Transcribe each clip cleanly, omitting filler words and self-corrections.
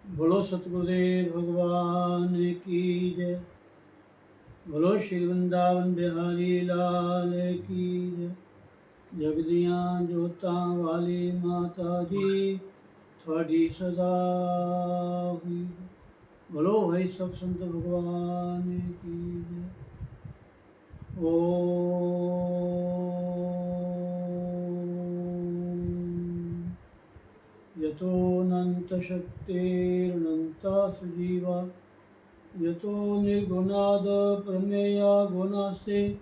बोलो सतगुरुदेव भगवान की जय। बोलो श्री वृंदावन बिहारी लाल की जय। जगदियां जोतां वाली माता जी थोड़ी सदा हुई। बोलो भाई सब संत भगवान की जय। यतोऽनन्तशक्तिरनन्ता सजीवा यतो निर्गुणाद् प्रमेया गुणास्ते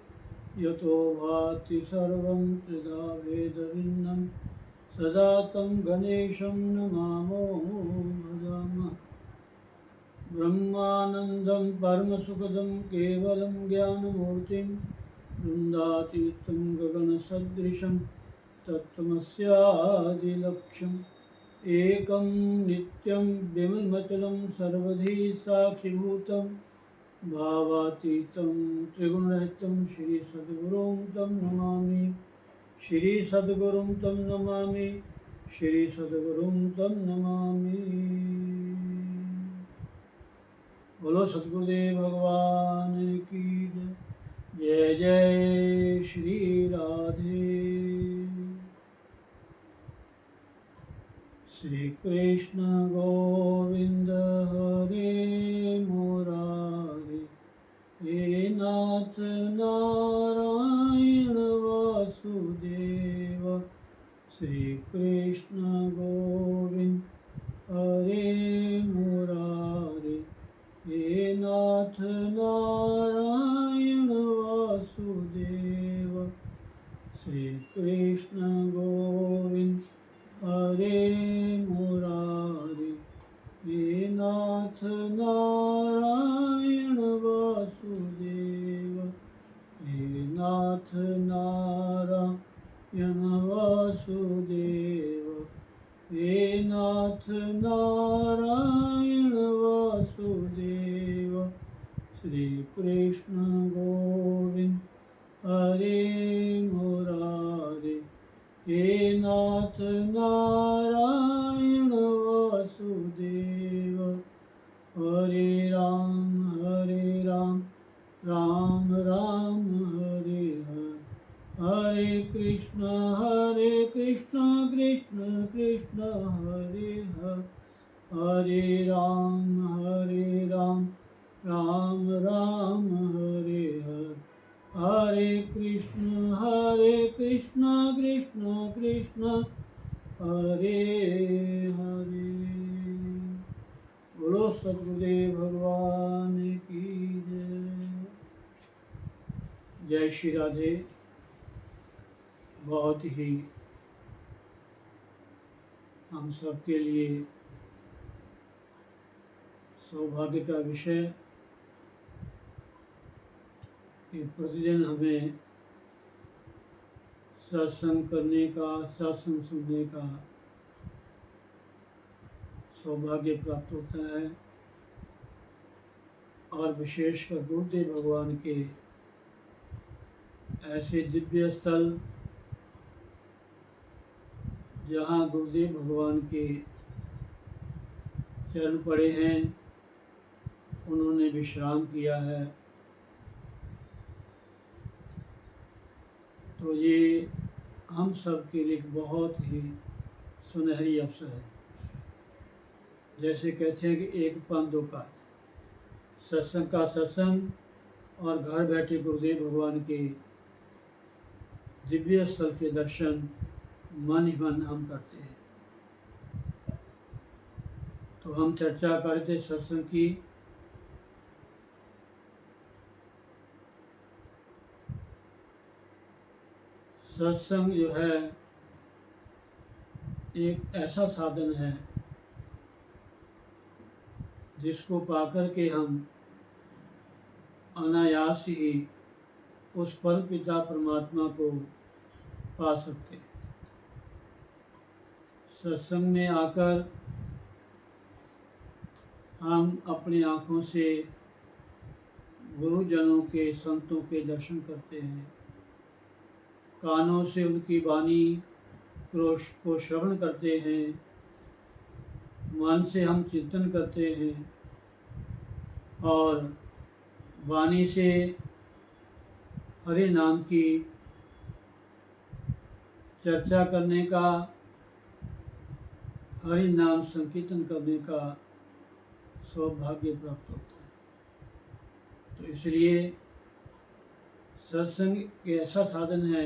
यतो भाति सर्वं त्रिधा भेदभिन्नं सदा तं गणेशं नमामो भजामः। ब्रह्मानन्दं परमसुखदं केवलं ज्ञानमूर्तिं वृन्दातीतं गगनसदृशं तत्त्वमस्यादिलक्ष्यम् एकं नित्यं विमलमचलं सर्वधी साक्षिभूतं भावातीतं त्रिगुणरहितं श्री सद्गुरुं तं नमामि। श्री सद्गुरुं तं नमामि। श्री सद्गुरुं तं नमामि। बोलो सद्गुरुदेव भगवान की जय। जय जय श्री राधे। श्री कृष्ण गोविंद हरे मुरारी हे नाथ नारायण वासुदेव। श्री कृष्ण गोविंद हरे मुरारी हे नाथ नारायण वासुदेव। श्री कृष्ण गोविंद हरे मुरारी हे नाथ नारायण वासुदेव। हे नाथ नारायण वासुदेव। हे नाथ नारायण वासुदेव। श्री कृष्ण गोविंद हरे मुरारी हे नाथ नारायण वासुदेव। हरे राम राम राम हरे हरे हरे कृष्ण कृष्ण कृष्ण हरे हरे हरे राम राम राम हरे हरे हरे कृष्ण कृष्ण कृष्ण हरे हरे। बोलो सद्गुरुदेव भगवान की जय। जय श्री राधे। बहुत ही हम सबके लिए सौभाग्य का विषय कि प्रतिदिन हमें सत्संग करने का, सत्संग सुनने का सौभाग्य प्राप्त होता है। और विशेषकर गुरुदेव भगवान के ऐसे दिव्य स्थल जहाँ गुरुदेव भगवान के चरण पड़े हैं, उन्होंने विश्राम किया है, तो ये हम सब के लिए बहुत ही सुनहरी अवसर है। जैसे कहते हैं कि एक पान दो काज, सत्संग का सत्संग और घर बैठे गुरुदेव भगवान के दिव्य स्थल के दर्शन मन ही मन हम करते हैं। तो हम चर्चा करते सत्संग की। सत्संग जो है एक ऐसा साधन है जिसको पाकर के हम अनायास ही उस परम पिता परमात्मा को पा सकते। सत्संग में आकर हम अपनी आँखों से गुरुजनों के, संतों के दर्शन करते हैं, कानों से उनकी वाणी को श्रवण करते हैं, मन से हम चिंतन करते हैं और वाणी से हरि नाम की चर्चा करने का, हरि नाम संकीर्तन करने का सौभाग्य प्राप्त होता है। तो इसलिए सत्संग एक ऐसा साधन है,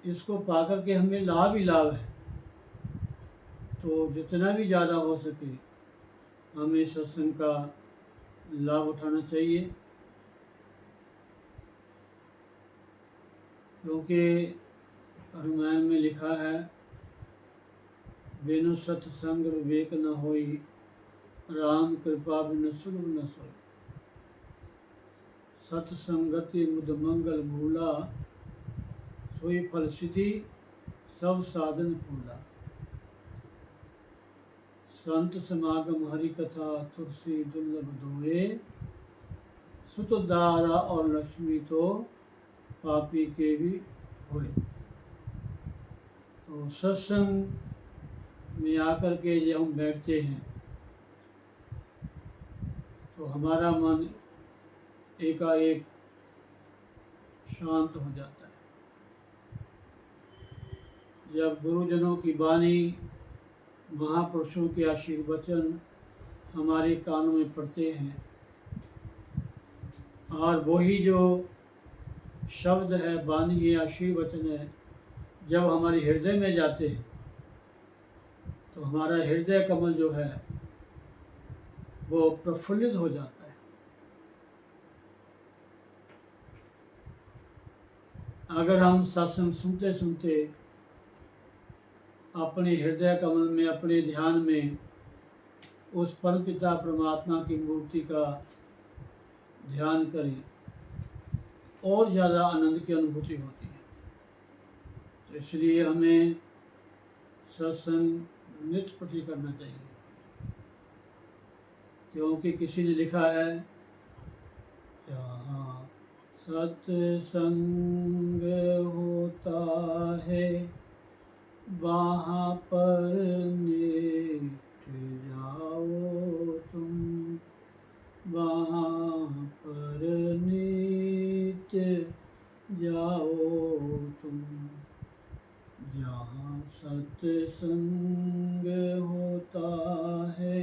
इसको पाकर के हमें लाभ ही लाभ है। तो जितना भी ज़्यादा हो सके हमें सत्संग का लाभ उठाना चाहिए, क्योंकि रामायण में लिखा है, बिनु सत्संग विवेक न होई, राम कृपा बिनु सुलभ न सोई। सत्संगति मुद मंगल भूला, सोई फल सिद्धि सब साधन फूला। संत समागम हरि कथा, तुलसी दुर्लभ दोए, सुत दारा और लक्ष्मी तो पापी के भी होए। तो सत्संग में आकर के जब हम बैठते हैं तो हमारा मन एकाएक शांत हो जाता है। जब गुरुजनों की वाणी, महापुरुषों के आशीर्वचन हमारे कानों में पड़ते हैं और वही जो शब्द है, वाणी है, आशीर्वचन है, जब हमारे हृदय में जाते हैं तो हमारा हृदय कमल जो है वो प्रफुल्लित हो जाता है। अगर हम सत्संग सुनते सुनते अपने हृदय कमल में, अपने ध्यान में उस परमपिता परमात्मा की मूर्ति का ध्यान करें, और ज़्यादा आनंद की अनुभूति होती है। तो इसलिए हमें सत्संग नित्य प्रति करना चाहिए, क्योंकि किसी ने लिखा है, जहाँ सत्संग होता है वहाँ पर नित्य जाओ तुम, वहाँ पर नित्य जाओ तुम। जहाँ सत्संग होता है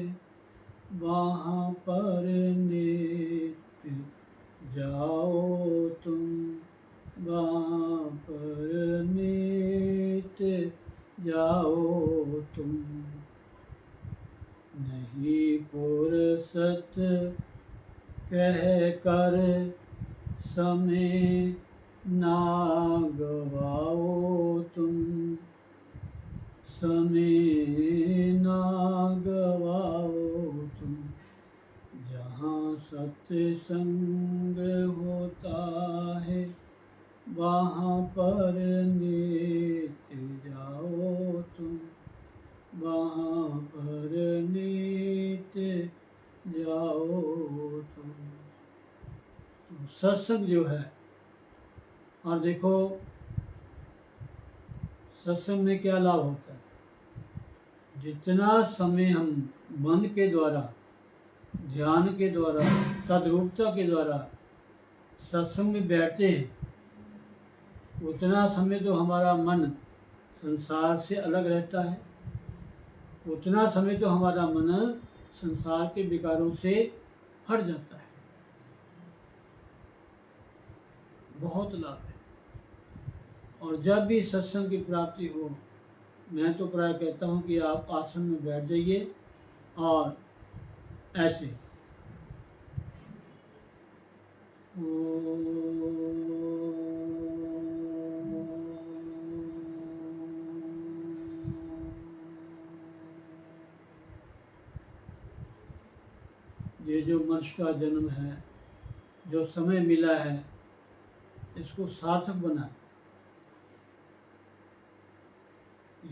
वहाँ पर नित्य जाओ तुम, वहाँ पर नित्य जाओ तुम। नहीं फुर्सत कह कर समय ना गवाओ तुम, समय ना गवाओ तुम। जहाँ सत्संग होता है वहाँ पर नित्य जाओ तुम, वहाँ पर नित्य जाओ तुम। तो सत्संग जो है, और देखो सत्संग में क्या लाभ होता है, जितना समय हम मन के द्वारा, ध्यान के द्वारा, तद्रूपता के द्वारा सत्संग में बैठते हैं, उतना समय तो हमारा मन संसार से अलग रहता है, उतना समय तो हमारा मन संसार के विकारों से हट जाता है। बहुत लाभ है। और जब भी सत्संग की प्राप्ति हो, मैं तो प्राय कहता हूँ कि आप आसन में बैठ जाइए और ऐसे ये जो मनुष्य का जन्म है, जो समय मिला है, इसको सार्थक बनाए।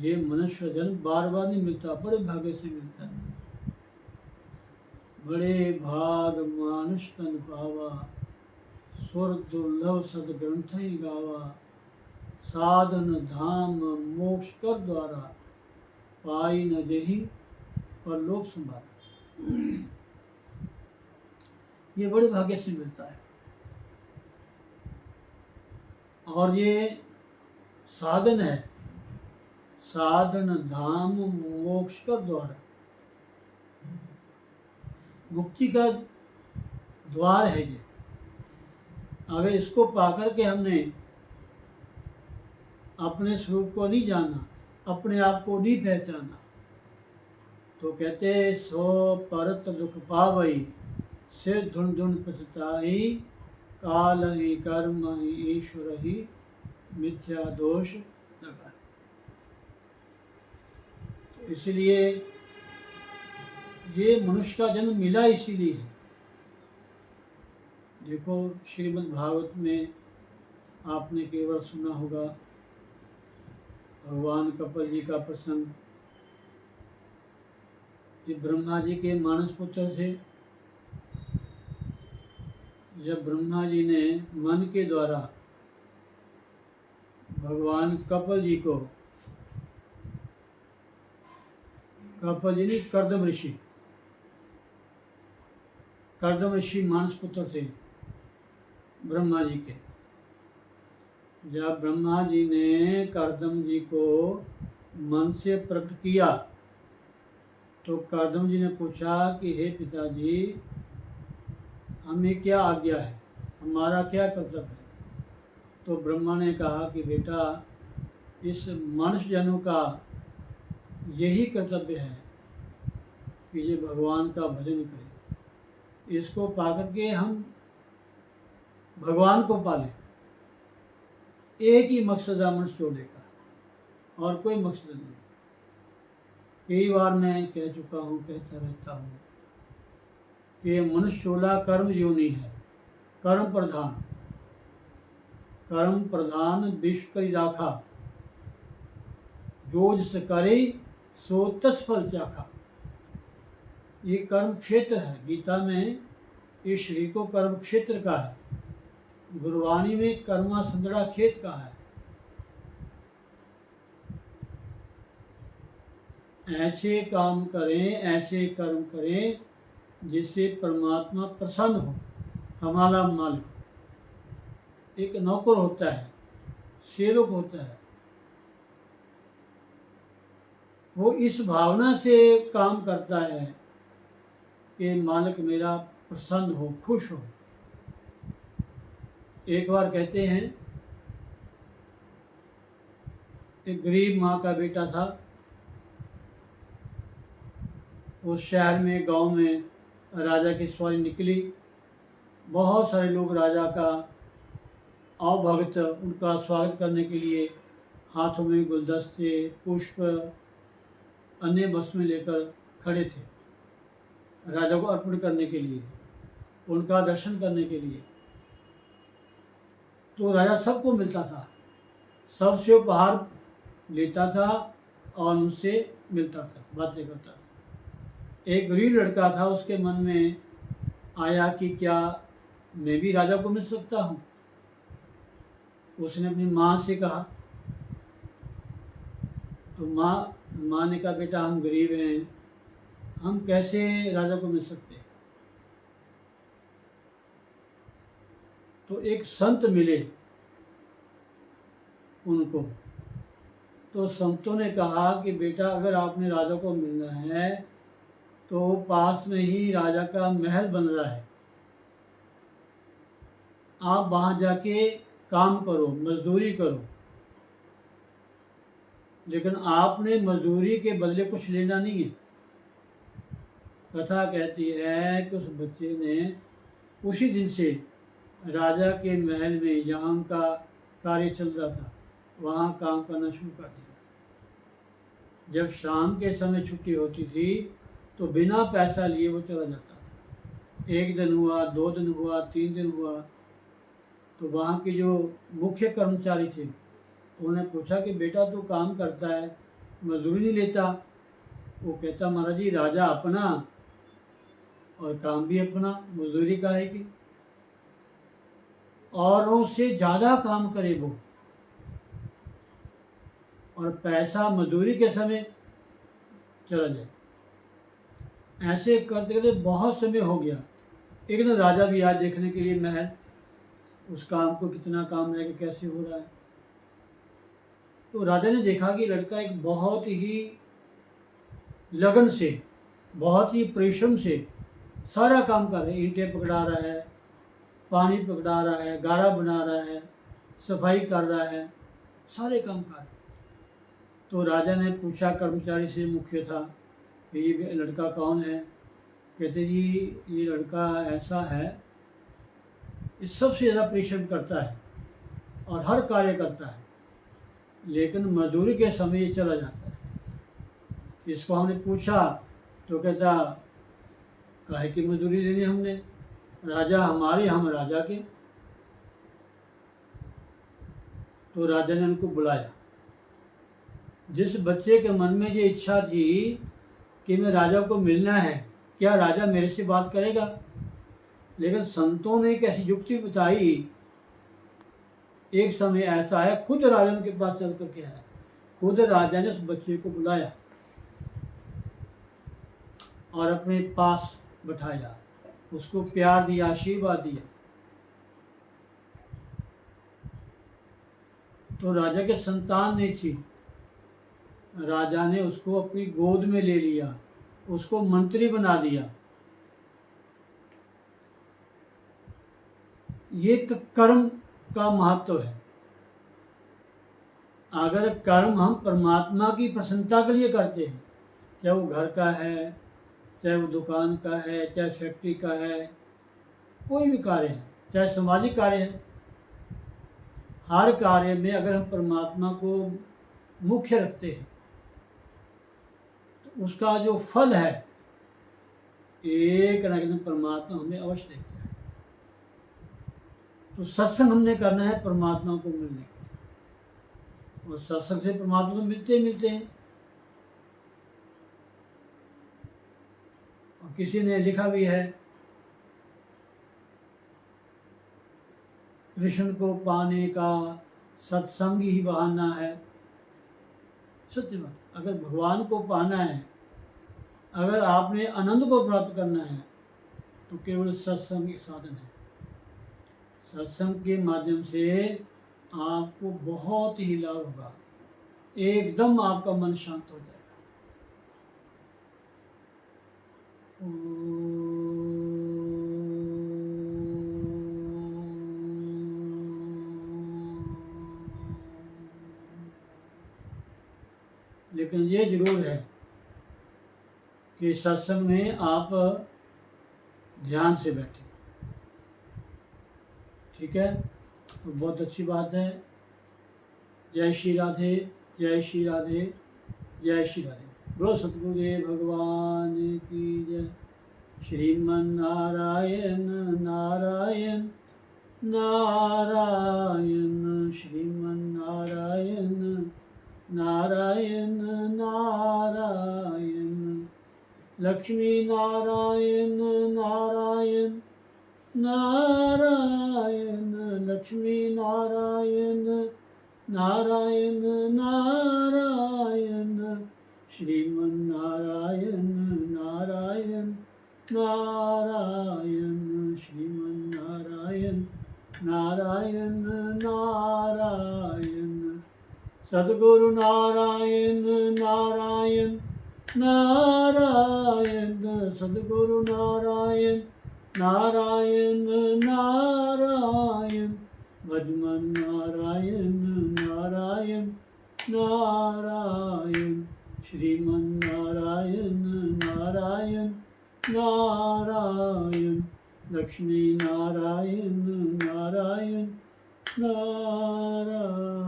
ये मनुष्य जन्म बार बार नहीं मिलता, बड़े भाग्य से मिलता है। बड़े भाग मानुष तन पावा, स्वर दुर्लभ सदग्रंथ ही गावा। साधन धाम मोक्ष कर द्वारा, पाई न देही और लोक संभाल। ये बड़े भाग्य से मिलता है और ये साधन है, साधन धाम मोक्ष का द्वार है, मुक्ति का द्वार है ये। अगर इसको पाकर के हमने अपने स्वरूप को नहीं जाना, अपने आप को नहीं पहचाना, तो कहते सो परत दुख पावई, सिर धुन धुन पछताई, काल ही कर्म ही ईश्वर ही मिथ्या दोष लगा। तो इसलिए ये मनुष्य का जन्म मिला इसीलिए है। देखो श्रीमद् भागवत में आपने केवल सुना होगा भगवान कपिल जी का प्रसंग। ये ब्रह्मा जी के मानस पुत्र थे। जब ब्रह्मा जी ने मन के द्वारा भगवान कपिल जी को, कपिल जी ने कर्दम ऋषि, कर्दम ऋषि मानस पुत्र थे ब्रह्मा जी के। जब ब्रह्मा जी ने कर्दम जी को मन से प्रकट किया तो कर्दम जी ने पूछा कि हे पिताजी, हमें क्या आज्ञा है, हमारा क्या कर्तव्य है। तो ब्रह्मा ने कहा कि बेटा, इस मनुष्य जन्म का यही कर्तव्य है कि ये भगवान का भजन करें, इसको पाकर के हम भगवान को पालें। एक ही मकसद है मनुष्य जोड़ने का और कोई मकसद नहीं। कई बार मैं कह चुका हूँ, कहता रहता हूँ कि मनुष्य चोला कर्म योनि है, कर्म प्रधान, कर्म प्रधान विश्व करी राखा, जो जिस करे सो तस फल चाखा। ये कर्म क्षेत्र है। गीता में इस शरीर को कर्म क्षेत्र का है, गुरबानी में कर्मा संदड़ा खेत का है। ऐसे काम करें, ऐसे कर्म करें जिससे परमात्मा प्रसन्न हो, हमारा मालिक। एक नौकर होता है, सेवक होता है, वो इस भावना से काम करता है कि मालिक मेरा प्रसन्न हो, खुश हो। एक बार कहते हैं, एक गरीब माँ का बेटा था। उस शहर में, गांव में राजा की सवारी निकली। बहुत सारे लोग राजा का आवभगत, उनका स्वागत करने के लिए हाथों में गुलदस्ते, पुष्प, अन्य वस्तुएं लेकर खड़े थे, राजा को अर्पण करने के लिए, उनका दर्शन करने के लिए। तो राजा सबको मिलता था, सबसे उपहार लेता था और उनसे मिलता था, बातें करता था। एक गरीब लड़का था, उसके मन में आया कि क्या मैं भी राजा को मिल सकता हूँ। उसने अपनी माँ से कहा। तो माँ ने कहा, बेटा हम गरीब हैं, हम कैसे राजा को मिल सकते। तो एक संत मिले उनको। तो संतों ने कहा कि बेटा, अगर आपने राजा को मिलना है तो पास में ही राजा का महल बन रहा है, आप वहाँ जाके काम करो, मजदूरी करो। लेकिन आपने मजदूरी के बदले कुछ लेना नहीं है। कथा कहती है कि उस बच्चे ने उसी दिन से राजा के महल में, जहाँ उनका कार्य चल रहा था, वहाँ काम करना शुरू कर दिया। जब शाम के समय छुट्टी होती थी तो बिना पैसा लिए वो चला जाता था। 1 दिन हुआ, 2 दिन हुआ, 3 दिन हुआ। तो वहाँ के जो मुख्य कर्मचारी थे, उन्होंने पूछा कि बेटा तू काम करता है, मजदूरी नहीं लेता। वो कहता, महाराज जी, राजा अपना और काम भी अपना, मजदूरी का है कि। औरों से ज़्यादा काम करे वो, और पैसा मजदूरी के समय चला जाए। ऐसे करते करते बहुत समय हो गया। एक दिन राजा भी आया देखने के लिए महल, उस काम को कितना काम रह गया, कैसे हो रहा है। तो राजा ने देखा कि लड़का एक बहुत ही लगन से, बहुत ही परिश्रम से सारा काम कर रहा है। ईंटें पकड़ा रहा है, पानी पकड़ा रहा है, गारा बना रहा है, सफाई कर रहा है, सारे काम कर रहा है। तो राजा ने पूछा कर्मचारी से, मुख्य था, कि ये लड़का कौन है। कहते जी ये लड़का ऐसा है, ये सबसे ज़्यादा परिश्रम करता है और हर कार्य करता है, लेकिन मजदूरी के समय ये चला जाता है। इसको हमने पूछा तो कहता काहे की मजदूरी देनी हमने, राजा हमारे हम राजा के। तो राजा ने उनको बुलाया। जिस बच्चे के मन में ये इच्छा थी कि मैं राजा को मिलना है, क्या राजा मेरे से बात करेगा, लेकिन संतों ने एक ऐसी युक्ति बताई। एक समय ऐसा है, खुद राजा के पास चल करके आया, खुद राजा ने उस बच्चे को बुलाया और अपने पास बैठाया, उसको प्यार दिया, आशीर्वाद दिया। तो राजा के संतान नहीं थी, राजा ने उसको अपनी गोद में ले लिया, उसको मंत्री बना दिया। ये कर्म का महत्व है। अगर कर्म हम परमात्मा की प्रसन्नता के लिए करते हैं, चाहे वो घर का है, चाहे वो दुकान का है, चाहे फैक्ट्री का है, कोई भी कार्य है, चाहे सामाजिक कार्य है, हर कार्य में अगर हम परमात्मा को मुख्य रखते हैं तो उसका जो फल है एक न एक परमात्मा हमें अवश्य देता है। तो सत्संग हमने करना है परमात्मा को मिलने के लिए, और सत्संग से परमात्मा को मिलते हैं। और किसी ने लिखा भी है, कृष्ण को पाने का सत्संग ही बहाना है। सत्य बात, अगर भगवान को पाना है, अगर आपने आनंद को प्राप्त करना है, तो केवल सत्संग एक साधन है। सत्संग के माध्यम से आपको बहुत ही लाभ होगा, एकदम आपका मन शांत हो जाएगा। लेकिन ये जरूर है कि सत्संग में आप ध्यान से बैठे, ठीक है, तो बहुत अच्छी बात है। जय श्री राधे, जय श्री राधे, जय श्री राधे। बोलो सतगुरुदेव भगवान की जय। श्रीमन नारायण नारायण नारायण, श्रीमन नारायण नारायण नारायण, लक्ष्मी नारायण नारायण नारायण, लक्ष्मी नारायण नारायण नारायण, श्रीमन नारायण नारायण नारायण, श्रीमन नारायण नारायण नारायण, सद्गुरु नारायण नारायण नारायण, सद्गुरु नारायण नारायण नारायण, भजमन नारायण नारायण नारायण, श्रीमन नारायण नारायण नारायण, लक्ष्मी नारायण नारायण नारायण।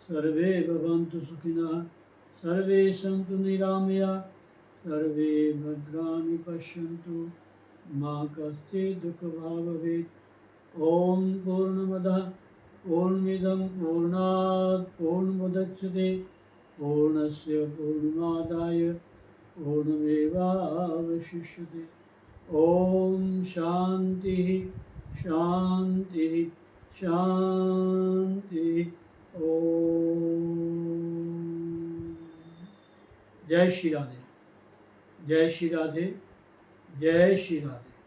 सर्वे भवन्तु सुखिनः, सर्वे सन्तु निरामया, सर्वे भद्राणि पश्यन्तु, मा कश्चित् दुःखभाग् भवेत्। ॐ पूर्णमदः पूर्णमिदं पूर्णात् पूर्णमुदच्यते, पूर्णस्य पूर्णमादाय पूर्णमेवावशिष्यते। ॐ शान्तिः शान्तिः शान्तिः। ॐ जय श्री राधे, जय श्री राधे, जय श्री राधे।